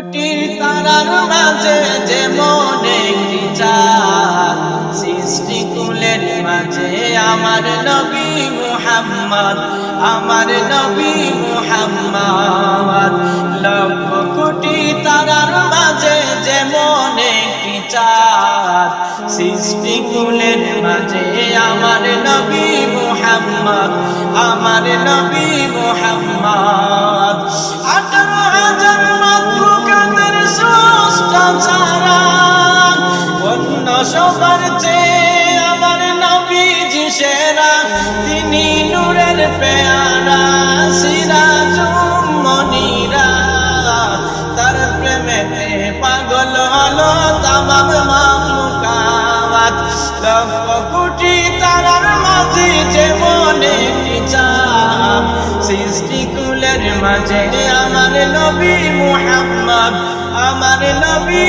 কোটির তারার মাঝে যেমন একটি চাঁদ, সৃষ্টিকুলের মাঝে আমার নবী মুহাম্মদ, আমার নবী মুহাম্মদ। লক্ষ কোটি তারার মাঝে যেমন একটি চাঁদ, সৃষ্টিকুলের মাঝে আমার নবী মুহাম্মদ, আমার নবী মুহাম্মদ। 18,000 মাখলুকাতের স্রষ্টা ছাড়া অন্য সবার চেয়ে আমার নবীজি সেরা। তিনি নূরের পেয়ারা, সিরাজুম মনিরা, তার প্রেমেতে পাগল হলো তামাম মাখলুকাত। লক্ষ কোটি তারার মাঝে যেমন একটি চাঁদ, সৃষ্টিকুলের মাঝে আমার নবী মুহাম্মদ, আমার নবী